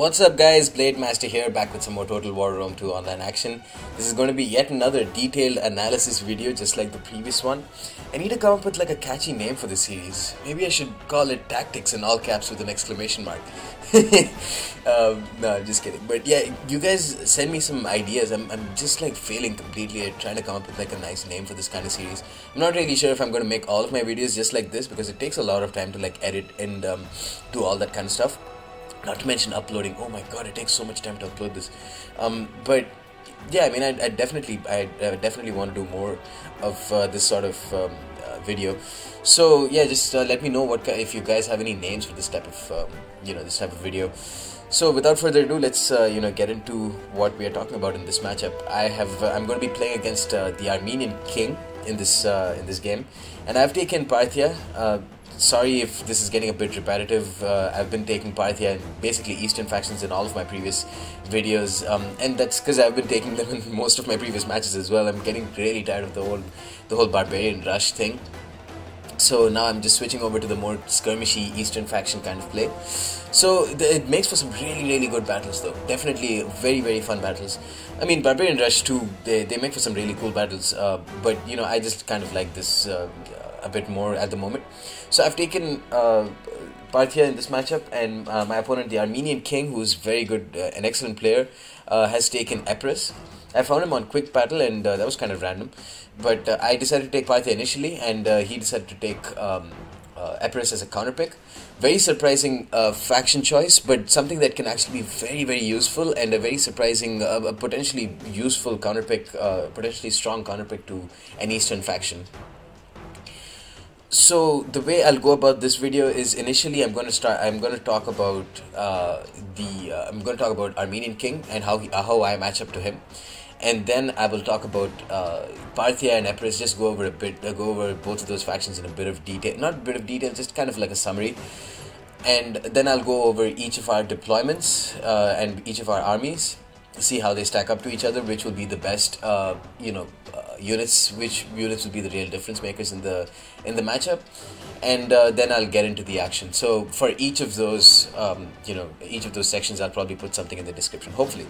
What's up guys, Blade Master here, back with some more Total War Rome 2 online action. This is going to be yet another detailed analysis video just like the previous one. I need to come up with like a catchy name for this series. Maybe I should call it Tactics in all caps with an exclamation mark. No, I'm just kidding. But yeah, you guys send me some ideas. I'm just like failing completely at trying to come up with like a nice name for this kind of series. I'm not really sure if I'm going to make all of my videos just like this because it takes a lot of time to like edit and do all that kind of stuff. Not to mention uploading. Oh my god, it takes so much time to upload this. But yeah, I mean, I definitely want to do more of this sort of video. So yeah, just let me know if you guys have any names for this type of this type of video. So without further ado, let's get into what we are talking about in this matchup. I'm going to be playing against the Armenian King in this game, and I've taken Parthian. Sorry if this is getting a bit repetitive. I've been taking Parthian, basically Eastern factions, in all of my previous videos, and that's because I've been taking them in most of my previous matches as well. I'm getting really tired of the whole barbarian rush thing. So now I'm just switching over to the more skirmishy Eastern faction kind of play. So it makes for some really good battles though. Definitely very fun battles. I mean, Barbarian Rush 2, they make for some really cool battles, but I just kind of like this a bit more at the moment. So I've taken Parthian in this matchup, and my opponent, the Armenian King, who's very good, an excellent player, has taken Epirus. I found him on Quick Battle, and that was kind of random. But I decided to take Parthian initially, and he decided to take Epirus as a counterpick. Very surprising faction choice, but something that can actually be very useful, and a very surprising, potentially useful counterpick, potentially strong counterpick to an Eastern faction. So the way I'll go about this video is, initially I'm going to talk about Armenian King and how I match up to him, and then I will talk about Parthian and Epirus. Just go over both of those factions in a bit of detail, not a bit of detail, just kind of like a summary. And then I'll go over each of our deployments and each of our armies, see how they stack up to each other, which will be the best units, which units will be the real difference makers in the matchup, and then I'll get into the action. So for each of those sections, I'll probably put something in the description, hopefully.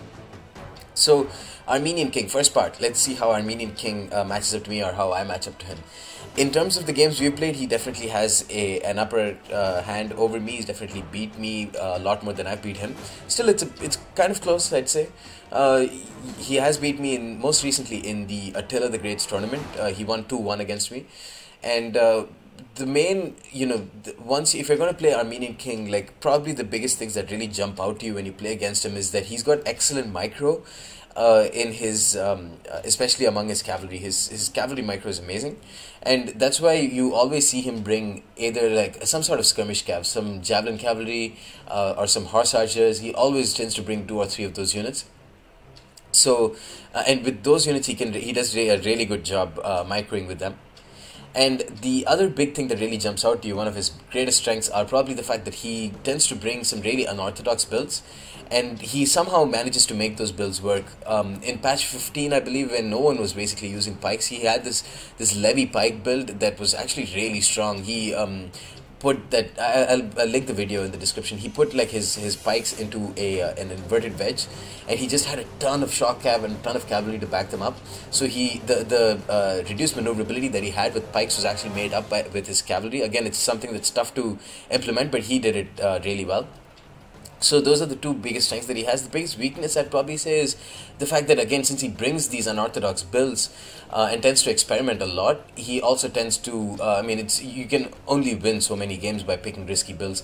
So Armenian King, first part. Let's see how Armenian King matches up to me, or how I match up to him. In terms of the games we've played, he definitely has an upper hand over me. He's definitely beat me a lot more than I've beat him. Still, it's kind of close, I'd say. He has beat me most recently in the Attila the Great's tournament. He won 2-1 against me, and the main, if you're going to play Armenian King, like, probably the biggest things that really jump out to you when you play against him is that he's got excellent micro in his, especially among his cavalry. His cavalry micro is amazing, and that's why you always see him bring either like some sort of skirmish cav, some javelin cavalry, or some horse archers. He always tends to bring 2 or 3 of those units. So, and with those units, he does a really good job microing with them. And the other big thing that really jumps out to you, one of his greatest strengths, are probably the fact that he tends to bring some really unorthodox builds, and he somehow manages to make those builds work. In patch 15, I believe, when no one was basically using pikes, he had this levy pike build that was actually really strong. He put that, I'll link the video in the description. He put like his pikes into an inverted wedge, and he just had a ton of shock cav and a ton of cavalry to back them up. So the reduced maneuverability that he had with pikes was actually made up with his cavalry. Again, it's something that's tough to implement, but he did it really well. So those are the 2 biggest strengths that he has. The biggest weakness, I'd probably say, is the fact that, again, since he brings these unorthodox builds and tends to experiment a lot, he also tends to, you can only win so many games by picking risky builds.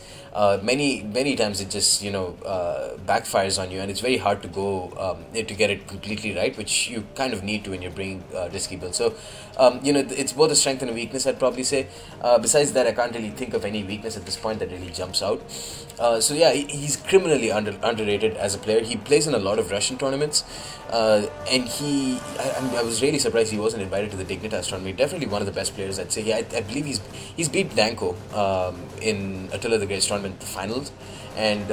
Many times it just, backfires on you, and it's very hard to go to get it completely right, which you kind of need to when you're bringing risky builds. So, it's both a strength and a weakness, I'd probably say. Besides that, I can't really think of any weakness at this point that really jumps out. So yeah, he's criminally underrated as a player. He plays in a lot of Russian tournaments, and I was really surprised he wasn't invited to the Dignitas tournament. Definitely one of the best players, I'd say. I believe he's beat Danko in Attila the Great's tournament finals, and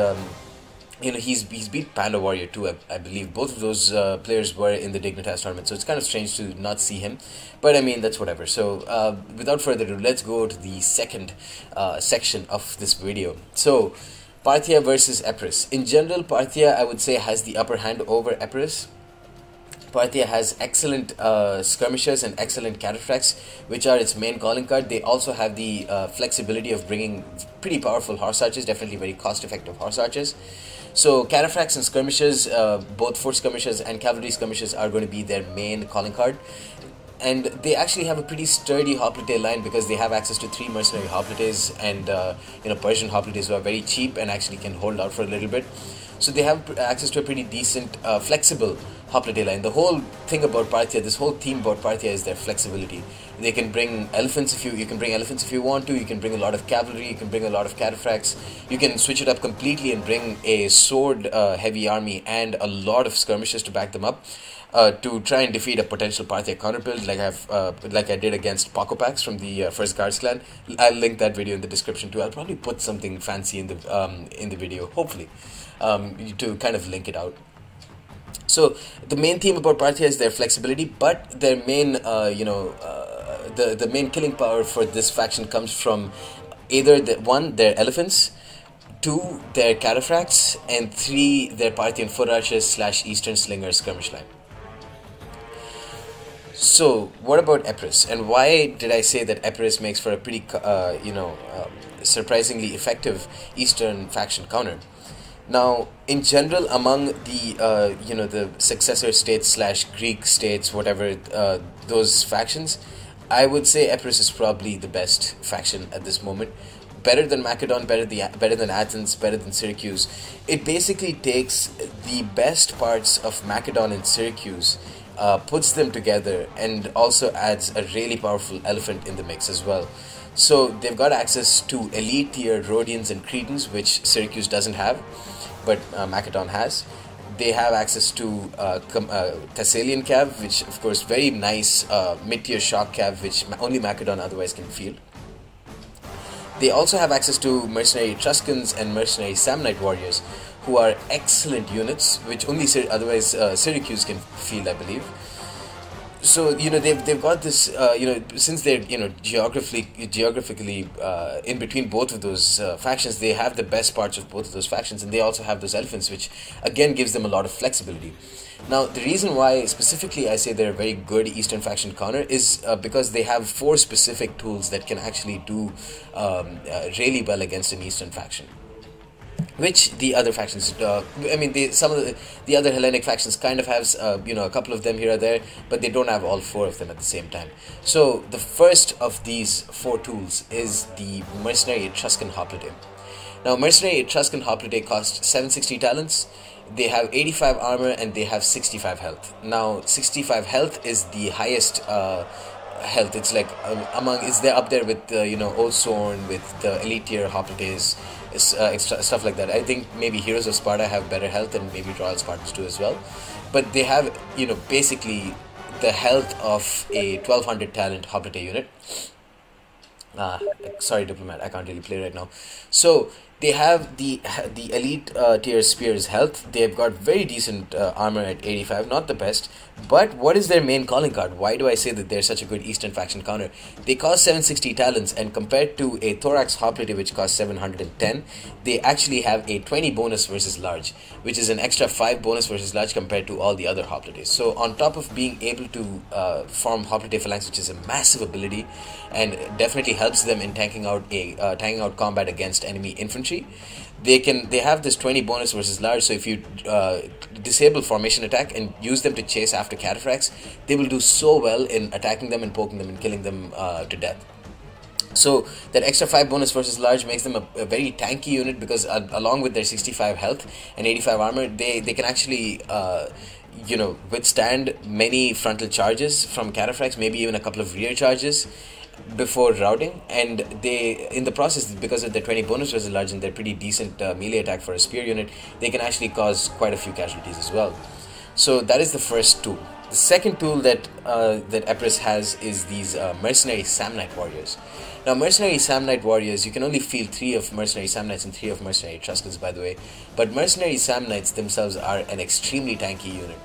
he's beat Panda Warrior too, I believe. Both of those players were in the Dignitas tournament, so it's kind of strange to not see him. But I mean, that's whatever. So without further ado, let's go to the second section of this video. So Parthia versus Epirus. In general, Parthia, I would say, has the upper hand over Epirus. Parthia has excellent skirmishers and excellent cataphracts, which are its main calling card. They also have the flexibility of bringing pretty powerful horse archers, definitely very cost-effective horse archers. So cataphracts and skirmishers, both foot skirmishers and cavalry skirmishers, are going to be their main calling card. And they actually have a pretty sturdy hoplite line because they have access to 3 mercenary hoplites and Persian hoplites who are very cheap and actually can hold out for a little bit. So they have access to a pretty decent, flexible hoplite line. The whole thing about Parthia, this whole theme about Parthia, is their flexibility. They can bring elephants if you can bring elephants if you want to. You can bring a lot of cavalry. You can bring a lot of cataphracts. You can switch it up completely and bring a sword heavy army and a lot of skirmishers to back them up. To try and defeat a potential Parthia counterbuild, like I did against Pacopax from the First Guards clan. I'll link that video in the description too. I'll probably put something fancy in the video, hopefully, to kind of link it out. So the main theme about Parthia is their flexibility, but their main, the main killing power for this faction comes from either their elephants, 2, their cataphracts, and 3, their Parthian foot archers / Eastern Slinger skirmish line. So, what about Epirus? And why did I say that Epirus makes for a pretty, surprisingly effective Eastern faction counter? Now, in general, among the, the successor states / Greek states, whatever, those factions, I would say Epirus is probably the best faction at this moment. Better than Macedon, better than Athens, better than Syracuse. It basically takes the best parts of Macedon and Syracuse, puts them together, and also adds a really powerful elephant in the mix as well. So they've got access to elite tier Rhodians and Cretans, which Syracuse doesn't have, but Macedon has. They have access to Thessalian cav, which of course very nice mid-tier shock cav, which only Macedon otherwise can field. They also have access to mercenary Etruscans and mercenary Samnite warriors, who are excellent units, which only otherwise Syracuse can field, I believe. So they've got this since they're geographically in between both of those factions, they have the best parts of both of those factions, and they also have those elephants, which again gives them a lot of flexibility. Now, the reason why specifically I say they're a very good Eastern faction counter is because they have 4 specific tools that can actually do really well against an Eastern faction, which the other factions, some of the other Hellenic factions kind of have, a couple of them here or there, but they don't have all 4 of them at the same time. So the first of these 4 tools is the mercenary Etruscan hoplite. Now, mercenary Etruscan hoplite cost 760 talents. They have 85 armor and they have 65 health. Now, 65 health is the highest health. It's like they're up there with Old Sorn, with the elite tier hoplites, stuff like that. I think maybe Heroes of Sparta have better health, and maybe Royal Spartans do as well. But they have basically the health of a 1200 talent hoplite unit. Sorry, Diplomat, I can't really play right now. So they have the elite tier spears health. They've got very decent armor at 85, not the best. But what is their main calling card? Why do I say that they're such a good Eastern faction counter? They cost 760 talents, and compared to a Thorax hoplite which costs 710, they actually have a 20 bonus versus large, which is an extra 5 bonus versus large compared to all the other hoplites. So on top of being able to form hoplite phalanx, which is a massive ability and definitely helps them in tanking out combat against enemy infantry, they have this 20 bonus versus large. So if you disable formation attack and use them to chase after cataphracts, they will do so well in attacking them and poking them and killing them to death. So that extra 5 bonus versus large makes them a very tanky unit, because along with their 65 health and 85 armor, they can actually withstand many frontal charges from cataphracts, maybe even a couple of rear charges before routing, and they, in the process, because of their 20 bonus versus large and their pretty decent melee attack for a spear unit, they can actually cause quite a few casualties as well. So that is the first tool. The second tool that Epirus has is these mercenary Samnite warriors. Now, mercenary Samnite warriors, you can only field 3 of mercenary Samnites and 3 of mercenary Etruscans, by the way, but mercenary Samnites themselves are an extremely tanky unit.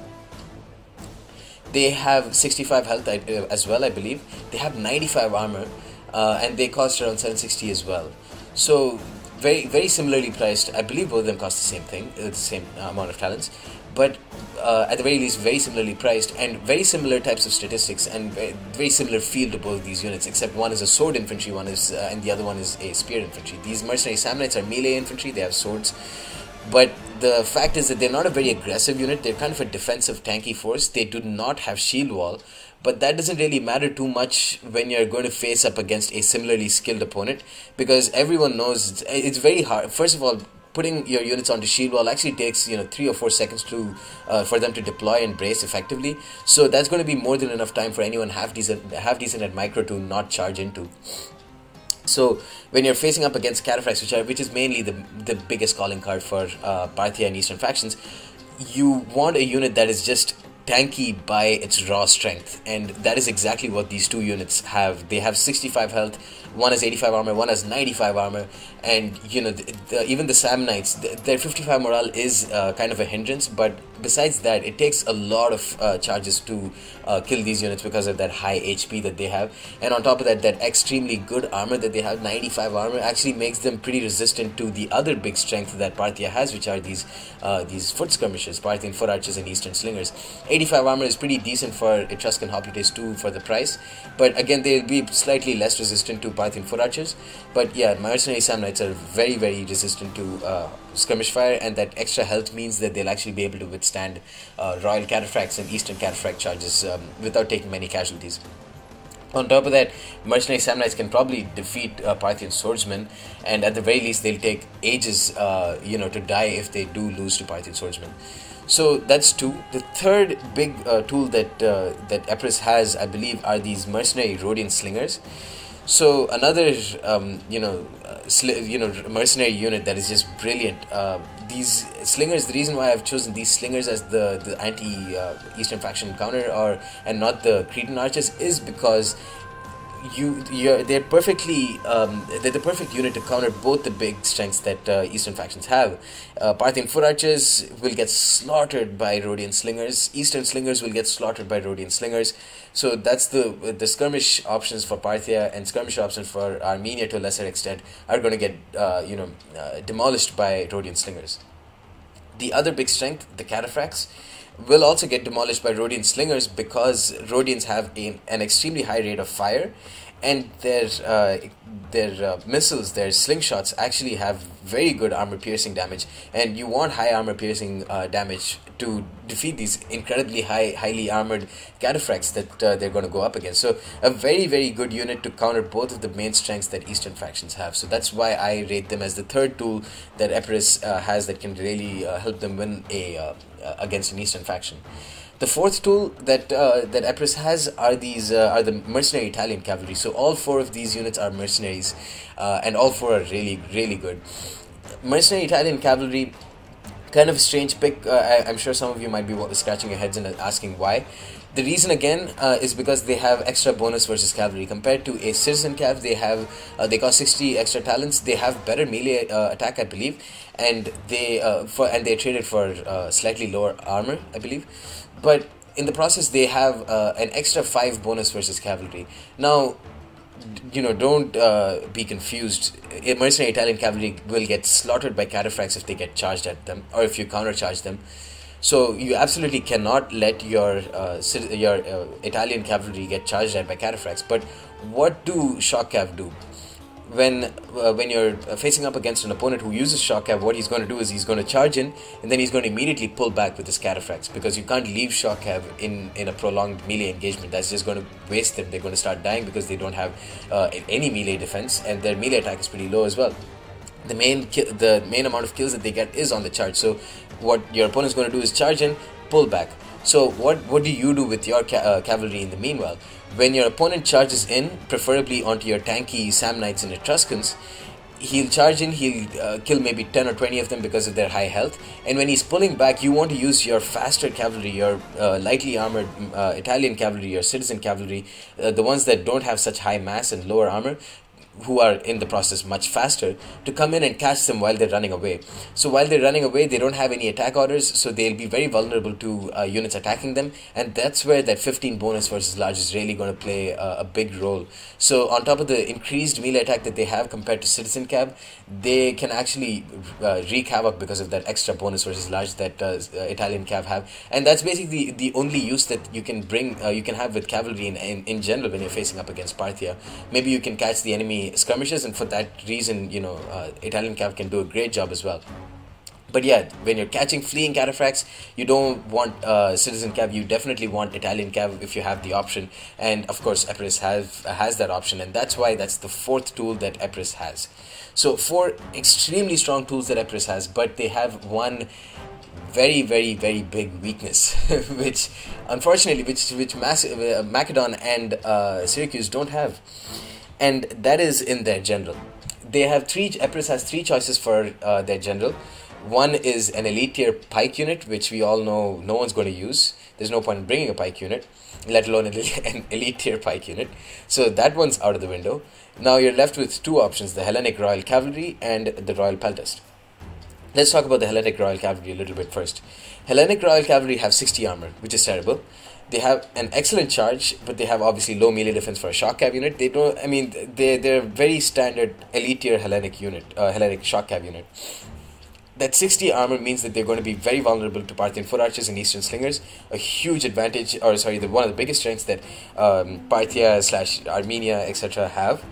They have 65 health as well, I believe. They have 95 armor, and they cost around 760 as well. So very similarly priced. I believe both of them cost the same thing, the same amount of talents, but at the very least very similarly priced, and very similar types of statistics, and very similar feel to both of these units, except one is a sword infantry, one is and the other one is a spear infantry. These mercenary Samnites are melee infantry, they have swords, but the fact is that they're not a very aggressive unit. They're kind of a defensive tanky force. They do not have shield wall, but that doesn't really matter too much when you're going to face up against a similarly skilled opponent, because everyone knows it's very hard. First of all, putting your units onto shield wall actually takes 3 or 4 seconds to for them to deploy and brace effectively. So that's going to be more than enough time for anyone half decent at micro to not charge into. So when you're facing up against cataphracts, which is mainly the biggest calling card for Parthia and Eastern factions, you want a unit that is just tanky by its raw strength, and that is exactly what these two units have. They have 65 health, one has 85 armor, one has 95 armor, and even the Samnites, their 55 morale is kind of a hindrance, but besides that, it takes a lot of charges to kill these units because of that high HP that they have, and on top of that, that extremely good armor that they have, 95 armor, actually makes them pretty resistant to the other big strength that Parthia has, which are these foot skirmishers, Parthian foot archers and Eastern slingers. 85 armor is pretty decent for Etruscan Hoplites too for the price, but again they'll be slightly less resistant to Parthian foot archers. But yeah, mercenary Samnites are very resistant to skirmish fire, and that extra health means that they'll actually be able to withstand Royal Cataphracts and Eastern Cataphract charges without taking many casualties. On top of that, mercenary Samnites can probably defeat Parthian swordsmen, and at the very least they'll take ages to die if they do lose to Parthian swordsmen. So that's two. The third big tool that Epirus has, I believe, are these mercenary Rhodian slingers. So another mercenary unit that is just brilliant. These slingers, the reason why I've chosen these slingers as the anti-Eastern faction counter and not the Cretan archers is because they're the perfect unit to counter both the big strengths that Eastern factions have. Parthian foot archers will get slaughtered by Rhodian slingers. Eastern slingers will get slaughtered by Rhodian slingers. So that's the skirmish options for Parthia, and skirmish options for Armenia to a lesser extent are going to get demolished by Rhodian slingers. The other big strength, the cataphracts, will also get demolished by Rhodian slingers because Rhodians have an extremely high rate of fire, and their missiles, their slingshots actually have very good armor piercing damage, and you want high armor piercing damage to defeat these incredibly highly armored cataphracts that they're going to go up against. So a very good unit to counter both of the main strengths that Eastern factions have. So that's why I rate them as the third tool that Epirus has that can really help them win against an Eastern faction. The fourth tool that Epirus has are the mercenary Italian cavalry. So all four of these units are mercenaries, and all four are really good. Mercenary Italian cavalry, kind of a strange pick. I'm sure some of you might be scratching your heads and asking why. The reason again is because they have extra bonus versus cavalry compared to a citizen cav. They cost 60 extra talents. They have better melee attack, I believe, and they're traded for slightly lower armor, I believe. But in the process, they have an extra 5 bonus versus cavalry. Now, don't be confused. A mercenary Italian cavalry will get slaughtered by cataphracts if they get charged at them, or if you countercharge them. So you absolutely cannot let your Italian cavalry get charged at by cataphracts. But what do shock cav do? When you're facing up against an opponent who uses shock cav, what he's going to do is he's going to charge in, and then he's going to immediately pull back with his cataphracts, because you can't leave shock cav in a prolonged melee engagement. That's just going to waste them. They're going to start dying because they don't have any melee defense, and their melee attack is pretty low as well. The main amount of kills that they get is on the charge. So what your opponent's going to do is charge in, pull back. So what do you do with your cavalry in the meanwhile? When your opponent charges in, preferably onto your tanky Samnites and Etruscans, he'll charge in, he'll kill maybe 10 or 20 of them because of their high health, and when he's pulling back, you want to use your faster cavalry, your lightly armored Italian cavalry, your citizen cavalry, the ones that don't have such high mass and lower armor. who are in the process much faster, to come in and catch them while they're running away. So while they're running away, they don't have any attack orders, so they'll be very vulnerable to units attacking them, and that's where that 15 bonus versus large is really going to play a big role. So on top of the increased melee attack that they have compared to Citizen Cab, they can actually wreak havoc because of that extra bonus versus large that Italian Cav have, and that's basically the only use that you can bring, you can have with cavalry in general when you're facing up against Parthia. Maybe you can catch the enemy skirmishes, and for that reason, Italian Cav can do a great job as well. But yeah, when you're catching fleeing cataphracts, you don't want Citizen Cav, you definitely want Italian Cav if you have the option. And of course, Epirus has that option, and that's why that's the fourth tool that Epirus has. So 4 extremely strong tools that Epirus has, but they have one very, very, very big weakness, which unfortunately, Macedon and Syracuse don't have, and that is in their general. They have Epirus has 3 choices for their general. One is an elite tier pike unit, which we all know no one's going to use. There's no point in bringing a pike unit, let alone an elite tier pike unit. So that one's out of the window. Now you're left with 2 options, the Hellenic Royal Cavalry and the Royal Peltast. Let's talk about the Hellenic Royal Cavalry a little bit first. Hellenic Royal Cavalry have 60 armor, which is terrible. They have an excellent charge, but they have obviously low melee defense for a shock cav unit. They don't, I mean, they're very standard elite tier Hellenic unit, Hellenic shock cav unit. That 60 armor means that they're going to be very vulnerable to Parthian foot archers and Eastern slingers. A huge advantage, or sorry, one of the biggest strengths that Parthia / Armenia, etc. have.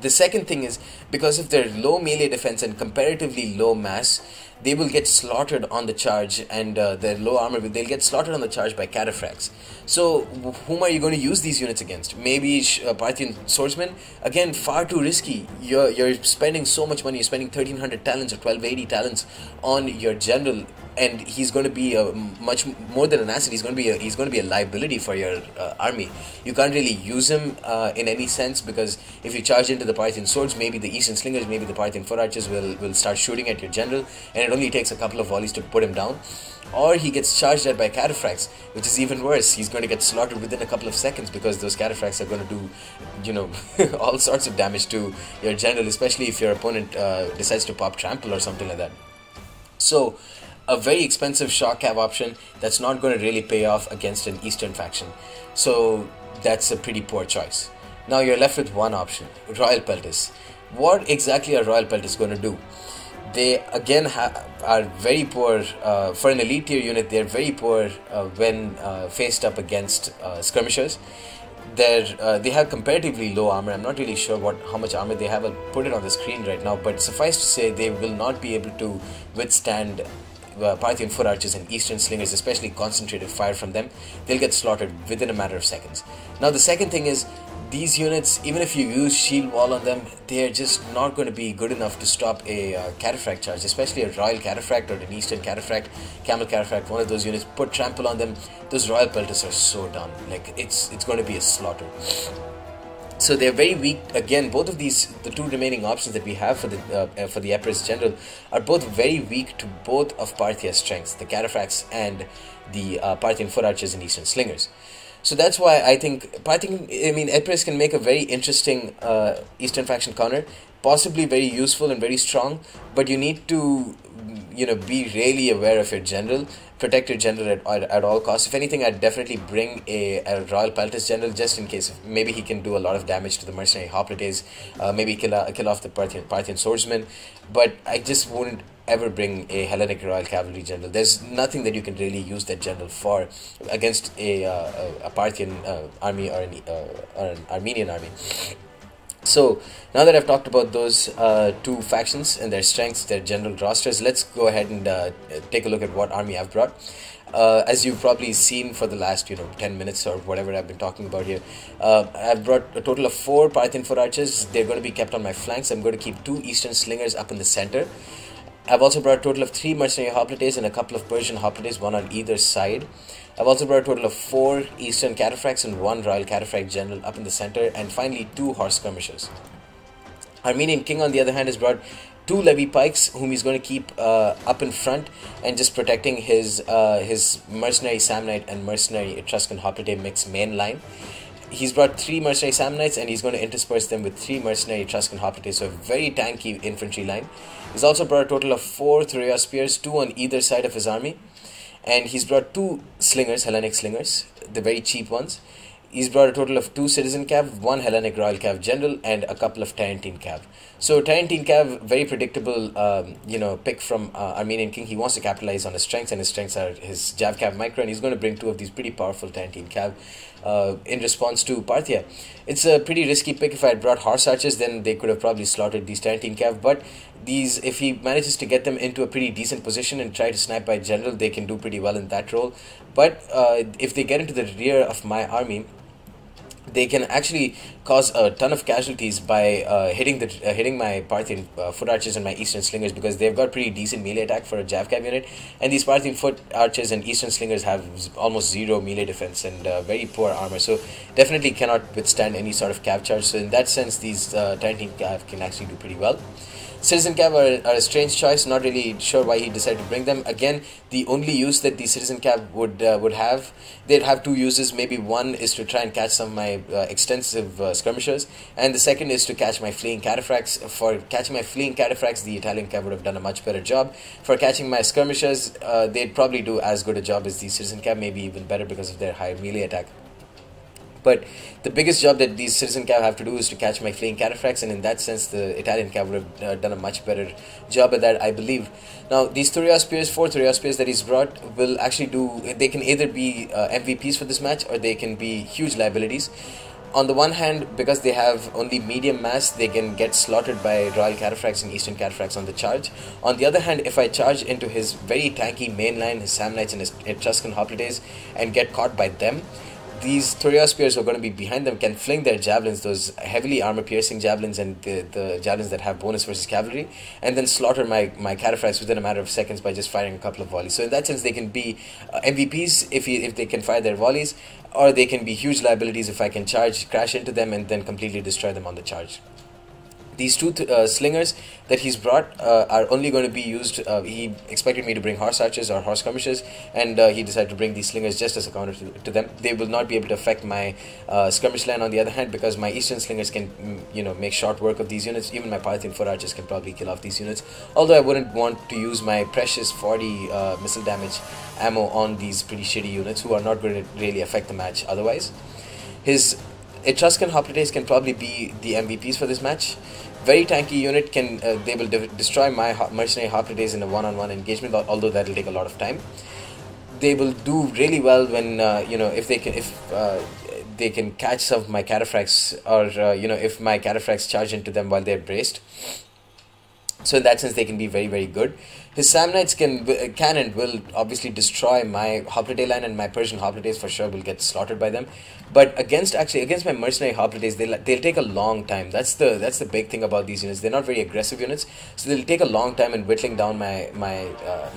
The second thing is, because of their low melee defense and comparatively low mass, they will get slaughtered on the charge, and their low armor, they'll get slaughtered on the charge by cataphracts. So whom are you going to use these units against? Maybe Parthian swordsmen? Again, far too risky. You're spending so much money. You're spending 1300 talents or 1280 talents on your general, and he's going to be much more than an asset. He's going to be a liability for your army. You can't really use him in any sense, because if you charge into the Parthian swords, maybe the Eastern slingers, maybe the Parthian foot archers will start shooting at your general, and it only takes a couple of volleys to put him down. Or he gets charged at by cataphracts, which is even worse. He's going to get slaughtered within a couple of seconds, because those cataphracts are going to do, all sorts of damage to your general, especially if your opponent decides to pop trample or something like that. So a very expensive shock cav option that's not going to really pay off against an Eastern faction. So that's a pretty poor choice. Now you're left with one option, Royal Peltast. What exactly are Royal Peltast going to do? They again are very poor for an elite tier unit. They're very poor when faced up against skirmishers. They have comparatively low armor. I'm not really sure how much armor they have. I'll put it on the screen right now, but suffice to say, they will not be able to withstand Parthian foot archers and Eastern slingers, especially concentrated fire from them. They'll get slaughtered within a matter of seconds. Now the second thing is, these units, even if you use shield wall on them, they're just not going to be good enough to stop a cataphract charge, especially a Royal Cataphract or an Eastern Cataphract, Camel Cataphract, one of those units. Put trample on them, those Royal Peltasts are so done. Like, it's going to be a slaughter. So they're very weak. Again, both of these, the 2 remaining options that we have for the Epirus general, are both very weak to both of Parthia's strengths, the cataphracts and the Parthian foot archers and Eastern slingers. So that's why I think Epirus can make a very interesting Eastern faction counter, possibly very useful and very strong, but you need to be really aware of your general, protect your general at all costs. If anything, I'd definitely bring a Royal Peltast general, just in case. Maybe he can do a lot of damage to the mercenary hoplites, maybe kill off the Parthian swordsman, but I just wouldn't ever bring a Hellenic Royal Cavalry general. There's nothing that you can really use that general for against a Parthian army or an Armenian army. So now that I've talked about those 2 factions and their strengths, their general rosters, let's go ahead and take a look at what army I've brought. As you've probably seen for the last 10 minutes or whatever I've been talking about here, I've brought a total of 4 Parthian foot archers. They're going to be kept on my flanks. I'm going to keep 2 Eastern slingers up in the center. I've also brought a total of 3 mercenary hoplites and a couple of Persian hoplites, one on either side. I've also brought a total of 4 Eastern cataphracts and 1 Royal Cataphract general up in the center, and finally 2 horse skirmishers. Armenian king, on the other hand, has brought 2 levy pikes, whom he's going to keep up in front and just protecting his mercenary Samnite and mercenary Etruscan hoplite mix main line. he's brought 3 mercenary Samnites, and he's going to intersperse them with 3 mercenary Etruscan Hoplites, so a very tanky infantry line. He's also brought a total of 4 Thuria Spears, 2 on either side of his army, and he's brought 2 Slingers, Hellenic Slingers, the very cheap ones. He's brought a total of 2 Citizen Cav, 1 Hellenic Royal Cav General, and a couple of Tarentine Cav. So Tarentine Cav, very predictable, pick from Armenian King. He wants to capitalize on his strengths, and his strengths are his Jav Cav Micro, and he's going to bring 2 of these pretty powerful Tarentine Cav in response to Parthia. It's a pretty risky pick. If I had brought Horse Archers, then they could have probably slaughtered these Tarentine Cav, but these, if he manages to get them into a pretty decent position and try to snipe by General, they can do pretty well in that role. But if they get into the rear of my army, they can actually cause a ton of casualties by hitting my Parthian foot archers and my Eastern Slingers, because they've got pretty decent melee attack for a Jav Cav unit, and these Parthian foot archers and Eastern Slingers have almost 0 melee defense and very poor armor, so definitely cannot withstand any sort of Cav charge. So in that sense, these Tarentine Cav can actually do pretty well. Citizen Cav are a strange choice. Not really sure why he decided to bring them. Again, the only use that the Citizen Cav would have, they'd have 2 uses. Maybe one is to try and catch some of my extensive skirmishers, and the second is to catch my fleeing cataphracts. For catching my fleeing cataphracts, the Italian Cav would have done a much better job. For catching my skirmishers, they'd probably do as good a job as the Citizen Cav, maybe even better because of their high melee attack. But the biggest job that these Citizen Cav have to do is to catch my fleeing cataphracts, and in that sense, the Italian Cav would have done a much better job at that, I believe. Now, these Thuria Spears, 4 Thuria Spears that he's brought, will actually do, they can either be MVPs for this match, or they can be huge liabilities. On the one hand, because they have only medium mass, they can get slaughtered by Royal Cataphracts and Eastern Cataphracts on the charge. On the other hand, if I charge into his very tanky main line, his Samnites and his Etruscan Hoplites, and get caught by them, these Thuria Spears who are going to be behind them can fling their javelins, those heavily armor-piercing javelins and the javelins that have bonus versus cavalry, and then slaughter my cataphracts within a matter of seconds by just firing a couple of volleys. So in that sense, they can be MVPs if they can fire their volleys, or they can be huge liabilities if I can crash into them, and then completely destroy them on the charge. These 2 slingers that he's brought are only going to be used. He expected me to bring Horse Archers or Horse Skirmishers, and he decided to bring these slingers just as a counter to them. They will not be able to affect my skirmish line, on the other hand, because my Eastern Slingers can make short work of these units. Even my Parthian foot archers can probably kill off these units, although I wouldn't want to use my precious 40 missile damage ammo on these pretty shitty units who are not going to really affect the match otherwise. His Etruscan Hoplites can probably be the MVPs for this match. Very tanky unit, they will destroy my mercenary Hoplites in a one-on-one engagement, although that will take a lot of time. They will do really well when if they can catch some of my cataphracts, or if my cataphracts charge into them while they're braced. So in that sense, they can be very, very good. His Samnites can and will obviously destroy my Hoplite line, and my Persian Hoplites for sure will get slaughtered by them. But against my mercenary Hoplites, they'll take a long time. That's the big thing about these units. They're not very aggressive units, so they'll take a long time in whittling down my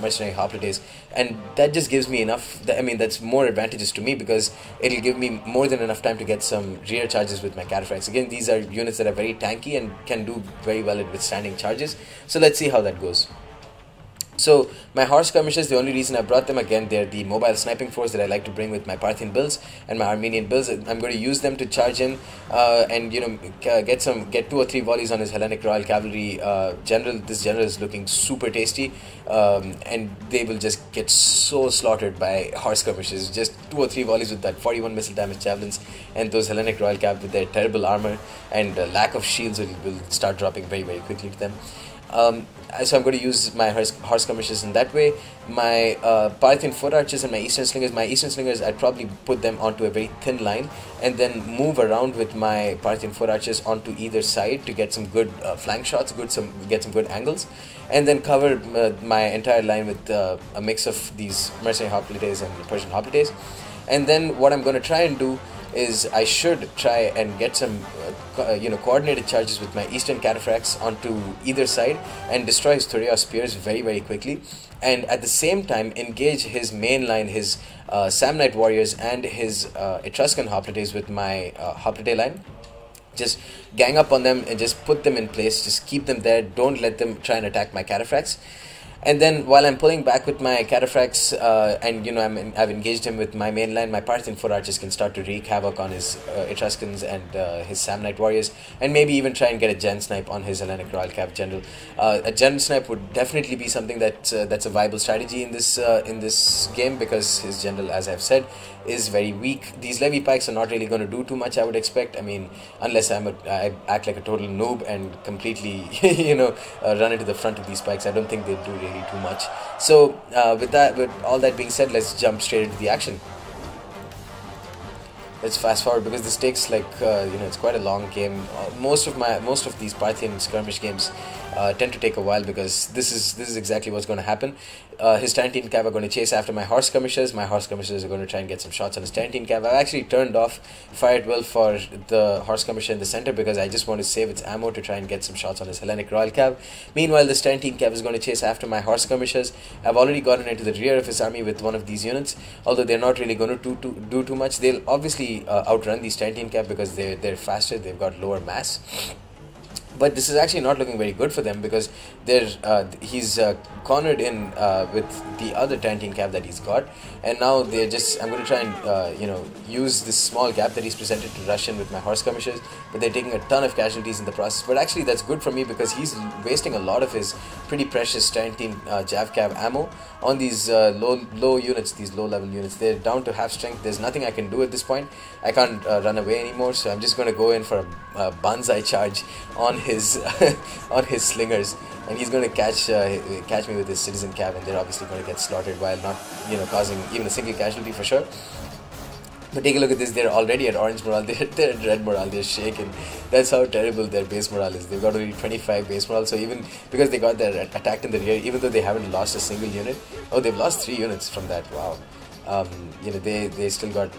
mercenary Hoplites, and that just gives me enough. That's more advantageous to me, because it'll give me more than enough time to get some rear charges with my cataphracts. Again, these are units that are very tanky and can do very well at withstanding charges. So let's see how that goes. So my Horse Skirmishers, the only reason I brought them, again, they're the mobile sniping force that I like to bring with my Parthian builds and my Armenian builds. I'm going to use them to charge in and get 2 or 3 volleys on his Hellenic Royal Cavalry general. This general is looking super tasty, and they will just get so slaughtered by Horse Skirmishers. Just 2 or 3 volleys with that 41 missile damage javelins, and those Hellenic Royal Cav with their terrible armor and lack of shields will start dropping very, very quickly to them. So I'm going to use my Horse Skirmishers in that way. My Parthian foot archers and my Eastern Slingers, I'd probably put them onto a very thin line, and then move around with my Parthian foot archers onto either side to get some good flank shots, get some good angles, and then cover my entire line with a mix of these mercenary Hoplites and Persian Hoplites. And then what I'm going to try and do is I should try and get some coordinated charges with my Eastern Cataphracts onto either side and destroy his Thuria Spears very, very quickly, and at the same time engage his main line, his Samnite warriors and his Etruscan Hoplites with my Hoplite line. Just gang up on them and just put them in place, just keep them there, don't let them try and attack my Cataphracts. And then while I'm pulling back with my cataphracts, and I've engaged him with my main line, my Parthian foot archers can start to wreak havoc on his Etruscans and his Samnite warriors, and maybe even try and get a gen snipe on his Hellenic Royal Cav general. A gen snipe would definitely be something that's a viable strategy in this game, because his general, as I've said, is very weak. These levy pikes are not really going to do too much, I would expect. I mean, unless I act like a total noob and completely run into the front of these pikes, I don't think they do really too much. So with all that being said, let's jump straight into the action. Let's fast forward, because this takes like it's quite a long game. Most of these Parthian skirmish games tend to take a while, because this is exactly what's going to happen. His Tarentine Cav are going to chase after my horse skirmishers. My horse skirmishers are going to try and get some shots on his Tarentine Cav. I've actually turned off fire at will for the horse skirmisher in the center, because I just want to save its ammo to try and get some shots on his Hellenic Royal Cav. Meanwhile, this Tarentine Cav is going to chase after my horse skirmishers. I've already gotten into the rear of his army with one of these units, although they're not really going to do too much. They'll obviously outrun these Tarentine Cav, because they're faster, they've got lower mass. But this is actually not looking very good for them, because he's cornered in with the other Tarentine Cav that he's got, and now I'm going to try and use this small gap that he's presented to rush in with my horse skirmishers, but they're taking a ton of casualties in the process. But actually that's good for me, because he's wasting a lot of his pretty precious Tarentine Jav Cav ammo on these low units, these low level units. They're down to half strength. There's nothing I can do at this point. I can't run away anymore, so I'm just going to go in for a banzai charge on his on his slingers, and he's going to catch me with his citizen cav, and they're obviously going to get slaughtered while not causing even a single casualty for sure. But take a look at this, they're already at orange morale, they're at red morale, they're shaken. That's how terrible their base morale is. They've got only 25 base morale, so even because they got their attacked in the rear, even though they haven't lost a single unit, they've lost 3 units from that, wow. They still got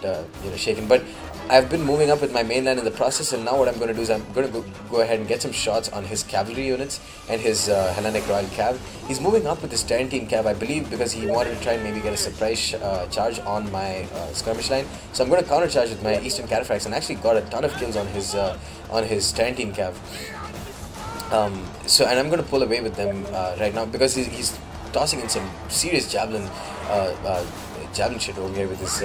shaken. But I've been moving up with my main line in the process, and now what I'm going to do is I'm going to go ahead and get some shots on his cavalry units and his Hellenic Royal Cav. He's moving up with his Tarentine Cav, I believe, because he wanted to try and maybe get a surprise charge on my skirmish line. So I'm going to counter charge with my Eastern Cataphracts, and actually got a ton of kills on his Tarentine Cav. And I'm going to pull away with them right now, because he's tossing in some serious javelin shit over here with his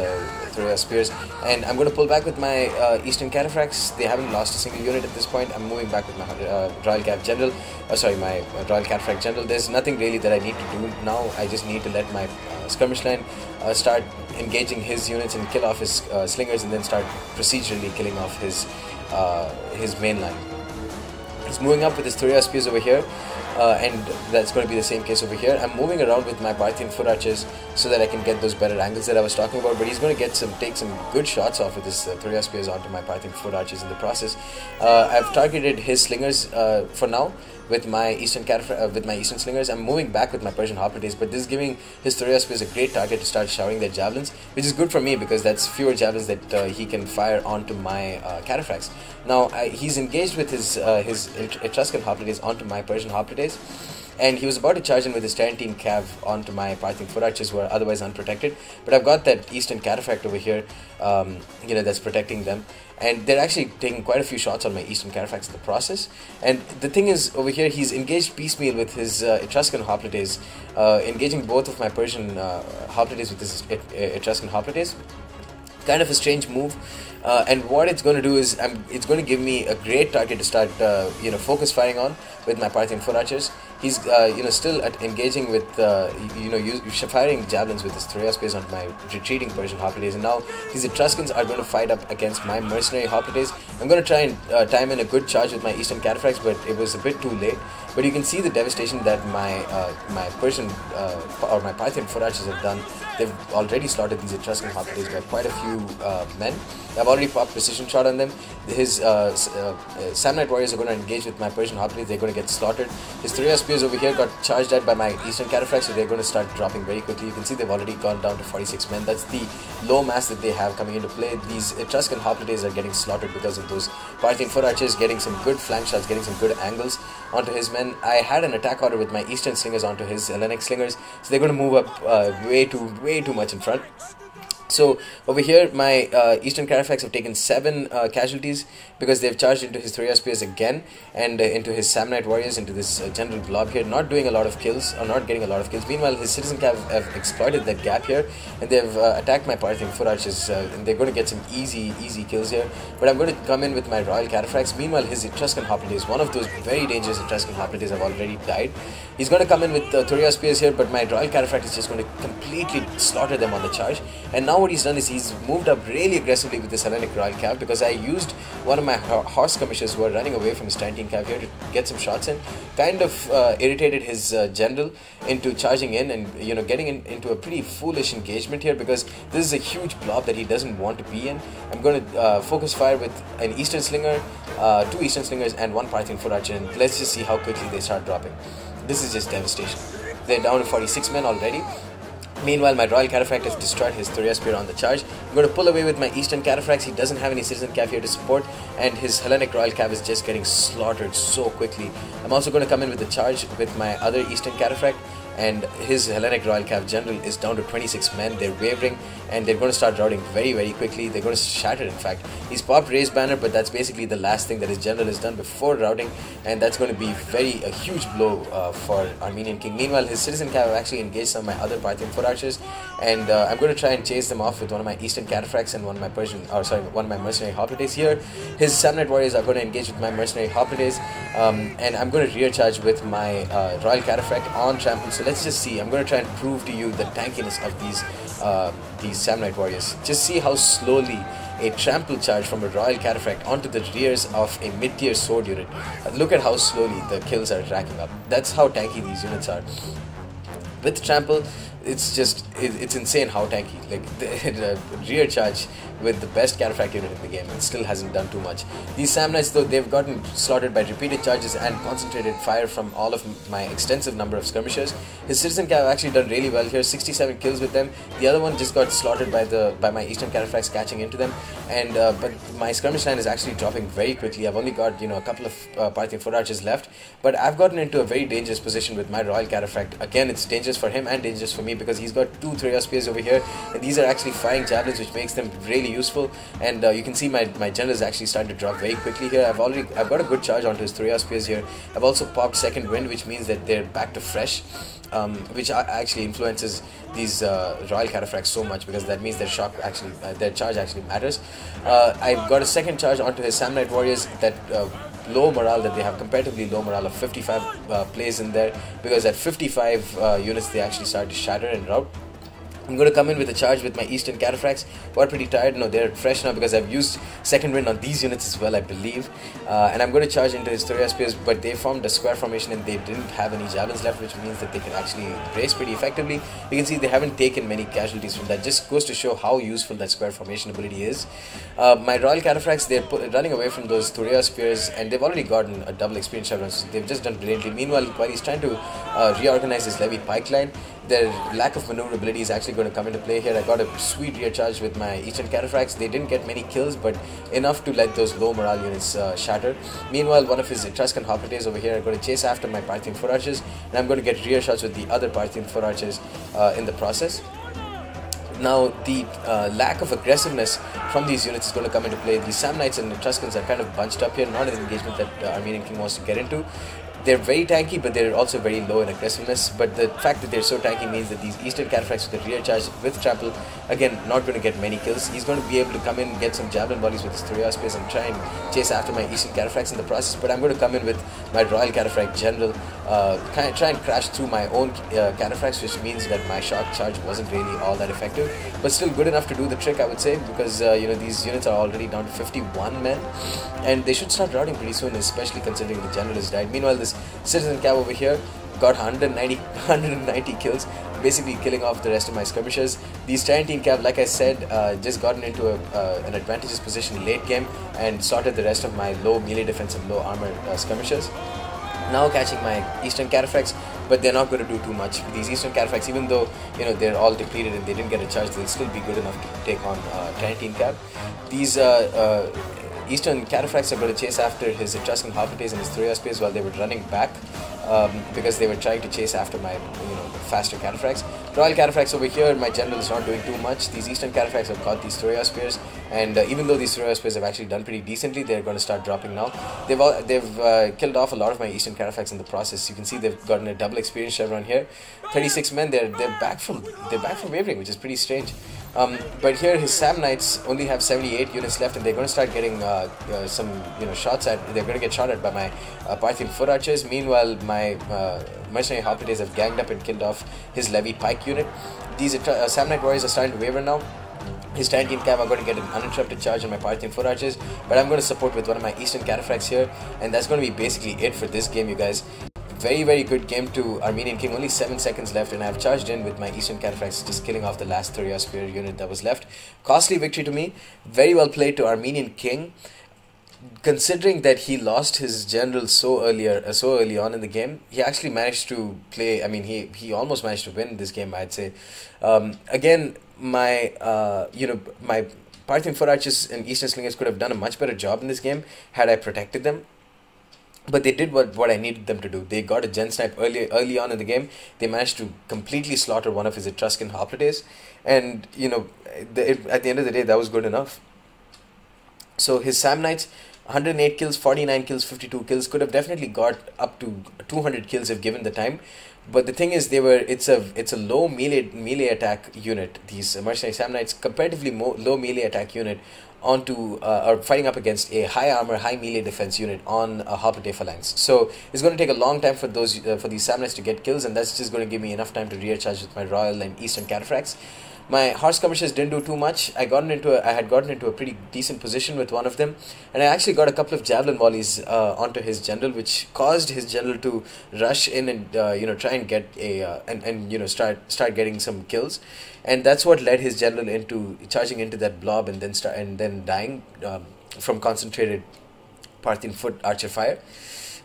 Thoria spears, and I'm going to pull back with my Eastern Cataphracts. They haven't lost a single unit at this point. I'm moving back with my Royal Cav General, my Royal Cataphract General. There's nothing really that I need to do now. I just need to let my skirmish line start engaging his units and kill off his slingers, and then start procedurally killing off his main line. He's moving up with his Thoria spears over here. And that's going to be the same case over here. I'm moving around with my Parthian foot archers so that I can get those better angles that I was talking about, but he's going to take some good shots off with his Thoria spears onto my Parthian foot archers in the process. I've targeted his slingers for now with my Eastern slingers. I'm moving back with my Persian hoplites, but this is giving his Thoria spears a great target to start showering their javelins, which is good for me, because that's fewer javelins that he can fire onto my cataphracts. Now he's engaged with his Etruscan hoplites onto my Persian hoplites, and he was about to charge in with his Tarentine Cav onto my Parthian foot archers, who are otherwise unprotected. But I've got that Eastern Cataphract over here, that's protecting them, and they're actually taking quite a few shots on my Eastern Cataphracts in the process. And the thing is, over here he's engaged piecemeal with his Etruscan hoplites, engaging both of my Persian hoplites with his Etruscan hoplites. Kind of a strange move, and what it's going to do is it's going to give me a great target to start focus firing on with my Parthian foot archers. He's still engaging with firing javelins with his Thoria spears on my retreating Persian hoplites, and now these Etruscans are going to fight up against my mercenary hoplites. I'm going to try and time in a good charge with my Eastern Cataphracts, but it was a bit too late. But you can see the devastation that my Persian or my Parthian foot archers have done. They've already slaughtered these Etruscan hoplites by quite a few men. I've already popped precision shot on them. His Samnite warriors are going to engage with my Persian hoplites. They're going to get slaughtered. His Thoria spears over here got charged at by my Eastern Cataphracts, so they're going to start dropping very quickly. You can see they've already gone down to 46 men. That's the low mass that they have coming into play. These Etruscan hoplites are getting slaughtered because of those Parthian foot archers getting some good flank shots, getting some good angles onto his men. I had an attack order with my Eastern slingers onto his Hellenic slingers, so they're going to move up way too much in front. So over here, my Eastern Carfax have taken 7 casualties because they've charged into his Thoria Spears again and into his Samnite Warriors, into this general blob here, not doing a lot of kills or not getting a lot of kills. Meanwhile, his Citizen Cav have exploited that gap here and they've attacked my Parthian foot archers and they're going to get some easy kills here. But I'm going to come in with my Royal Cataphracts. Meanwhile, his Etruscan Hoplites, one of those very dangerous Etruscan Hoplites, have already died. He's going to come in with Thoria Spears here, but my Royal Cataphract is just going to completely slaughter them on the charge. And now what he's done is he's moved up really aggressively with this Hellenic Royal Cav, because I used one of my horse skirmishers who are running away from his Trantine Cav here to get some shots in, kind of irritated his general into charging in and getting into a pretty foolish engagement here, because this is a huge blob that he doesn't want to be in. I'm going to focus fire with an Eastern Slinger, 2 Eastern Slingers and 1 Parthian foot archer, and let's just see how quickly they start dropping. This is just devastation. They're down to 46 men already. Meanwhile, my Royal Cataphract has destroyed his Thoria Spear on the charge. I'm going to pull away with my Eastern Cataphracts. He doesn't have any Citizen Cav here to support, and his Hellenic Royal Cav is just getting slaughtered so quickly. I'm also going to come in with the charge with my other Eastern Cataphract, and his Hellenic Royal Cav general is down to 26 men. They're wavering and they're going to start routing very quickly. They're going to shatter, in fact. He's popped Raised Banner, but that's basically the last thing that his general has done before routing, and that's going to be a huge blow for Armenian King. Meanwhile, his Citizen Cav have actually engaged some of my other Parthian foot archers, and I'm going to try and chase them off with one of my Eastern Cataphracts and one of my Mercenary Hoplites here. His Samnite Warriors are going to engage with my Mercenary Hoplites, and I'm going to rear charge with my Royal Cataphract on trample. So let's just see. I'm going to try and prove to you the tankiness of these Samnite Warriors. Just see how slowly a trample charge from a Royal Cataphract onto the rears of a mid-tier sword unit. Look at how slowly the kills are racking up. That's how tanky these units are. With trample, it's insane how tanky. Like the rear charge with the best Cataphract unit in the game, and still hasn't done too much. These Samnites, though, they've gotten slaughtered by repeated charges and concentrated fire from all of my extensive number of skirmishers. His Citizen Cav actually done really well here, 67 kills with them. The other one just got slaughtered by my Eastern Cataphracts catching into them, and but my skirmish line is actually dropping very quickly. I've only got a couple of Parthian foot archers left, but I've gotten into a very dangerous position with my Royal Cataphract. Again, it's dangerous for him and dangerous for me, because he's got 2 Thoria Spears over here, and these are actually firing javelins, which makes them really useful. And you can see my general is actually starting to drop very quickly here. I've got a good charge onto his Thoria Spears here. I've also popped Second Wind, which means that they're back to fresh, which actually influences these Royal Cataphracts so much, because that means their charge actually matters. I've got a second charge onto his Samnite Warriors. That low morale that they have, comparatively low morale of 55 plays in there, because at 55 units they actually start to shatter and rout. I'm going to come in with a charge with my Eastern Cataphracts, who are pretty tired. No, they're fresh now because I've used Second Wind on these units as well, I believe. And I'm going to charge into his Thoria Spears, but they formed a square formation and they didn't have any javelins left, which means that they can actually brace pretty effectively. You can see they haven't taken many casualties from that. Just goes to show how useful that square formation ability is. My Royal Cataphracts, they're running away from those Thoria Spears, and they've already gotten a double experience chevron, so they've just done brilliantly. Meanwhile, while he's trying to reorganize his levied pike line, their lack of maneuverability is actually going to come into play here. I got a sweet rear charge with my Eastern Cataphracts. They didn't get many kills, but enough to let those low morale units shatter. Meanwhile, one of his Etruscan Hoplites over here are going to chase after my Parthian foot archers, and I'm going to get rear shots with the other Parthian foot archers in the process. Now, the lack of aggressiveness from these units is going to come into play. The Samnites and Etruscans are kind of bunched up here, not an engagement that Armenian King wants to get into. They're very tanky, but they're also very low in aggressiveness. But the fact that they're so tanky means that these Eastern Cataphracts with the rear charge with trample, again, not going to get many kills. He's going to be able to come in, get some javelin volleys with his Thoria Spears and try and chase after my Eastern Cataphracts in the process. But I'm going to come in with my Royal Cataphract General, try and crash through my own Cataphracts, which means that my shock charge wasn't really all that effective, but still good enough to do the trick, I would say, because these units are already down to 51 men, and they should start routing pretty soon, especially considering the General has died. Meanwhile, this Citizen Cav over here got 190 kills, basically killing off the rest of my skirmishers. These Trantine Cav, like I said, just gotten into an advantageous position late game and sorted the rest of my low melee defense and low armor skirmishers. Now catching my Eastern Cataphracts, but they're not going to do too much. These Eastern Cataphracts, even though they're all depleted and they didn't get a charge, they'll still be good enough to take on Trantine Cav. These Eastern cataphracts are going to chase after his Etruscan hoplites and his Thuriospears while they were running back, because they were trying to chase after my faster cataphracts. Royal cataphracts over here, my general is not doing too much. These Eastern cataphracts have caught these Thuriospears, and even though these Thuriospears have actually done pretty decently, they're going to start dropping now. They've killed off a lot of my Eastern cataphracts in the process. You can see they've gotten a double experience chevron here. 36 men. They're back from wavering, which is pretty strange. But here his Sam Knights only have 78 units left, and they're going to start getting some shots at. They're going to get shot at by my Parthian foot archers. Meanwhile, my mercenary hoplites have ganged up and killed off his levy pike unit. These Sam Knight warriors are starting to waver now. His Parthian cav are going to get an uninterrupted charge on my Parthian foot archers, but I'm going to support with one of my Eastern cataphracts here, and that's going to be basically it for this game, you guys. Very good game to Armenian King. Only 7 seconds left, and I've charged in with my Eastern cataphracts, just killing off the last Thuriospear unit that was left. Costly victory to me. Very well played to Armenian King, considering that he lost his general so early on in the game. He actually managed to play. I mean, he almost managed to win this game, I'd say. Again, my my Parthian foot archers and Eastern slingers could have done a much better job in this game had I protected them. But they did what I needed them to do. They got a gen snipe early on in the game. They managed to completely slaughter one of his Etruscan hoplites, and at the end of the day, that was good enough. So his Sam Knights, 108 kills, 49 kills, 52 kills, could have definitely got up to 200 kills if given the time. But the thing is, it's a low melee attack unit. These mercenary Sam Knights, comparatively low melee attack unit, are fighting up against a high armor, high melee defense unit on a hoplite phalanx. So it's going to take a long time for these Sam Knights to get kills, and that's just going to give me enough time to rear charge with my Royal and Eastern cataphracts. My horse skirmishers didn't do too much. I had gotten into a pretty decent position with one of them, and I actually got a couple of javelin volleys onto his general, which caused his general to rush in and try and get start getting some kills, and that's what led his general into charging into that blob and then dying from concentrated Parthian foot archer fire.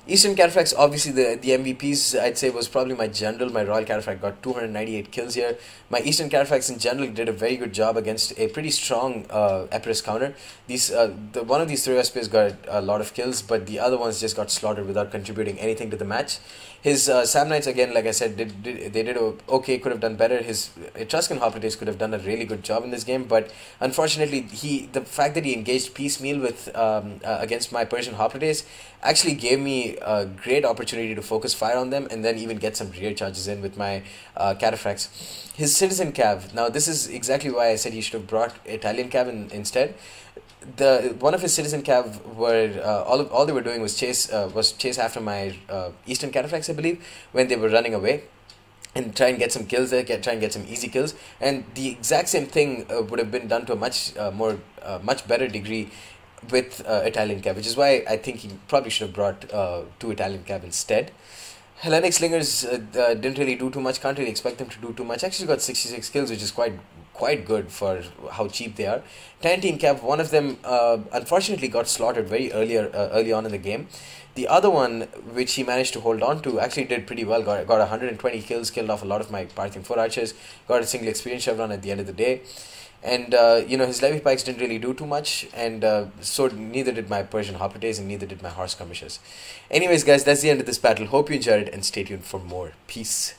Eastern cataphracts, obviously the MVPs, I'd say, was probably my general. My Royal cataphract got 298 kills here. My Eastern cataphracts in general did a very good job against a pretty strong Epirus counter. One of these Thuriospears got a lot of kills, but the other ones just got slaughtered without contributing anything to the match. His Sam Knights, again, like I said, they did okay, could have done better. His Etruscan hoplites could have done a really good job in this game, but unfortunately, the fact that he engaged piecemeal with against my Persian hoplites actually gave me a great opportunity to focus fire on them and then even get some rear charges in with my cataphracts. His citizen cav, now this is exactly why I said he should have brought Italian cav instead. One of his citizen cav were all they were doing was chase after my Eastern cataphracts, I believe, when they were running away, and try and get some kills there, try and get some easy kills. And the exact same thing would have been done to a much better degree with Italian cav, which is why I think he probably should have brought 2 Italian cav instead. Hellenic slingers didn't really do too much. Can't really expect them to do too much. Actually got 66 kills, which is quite good for how cheap they are. Tantine cav, one of them unfortunately got slaughtered very early on in the game. The other one, which he managed to hold on to, actually did pretty well. Got 120 kills, killed off a lot of my Parthian foot archers. Got a single experience chevron at the end of the day. And his levy pikes didn't really do too much, and so neither did my Persian hoplites, and neither did my horse skirmishers. Anyways, guys, that's the end of this battle. Hope you enjoyed it, and stay tuned for more. Peace.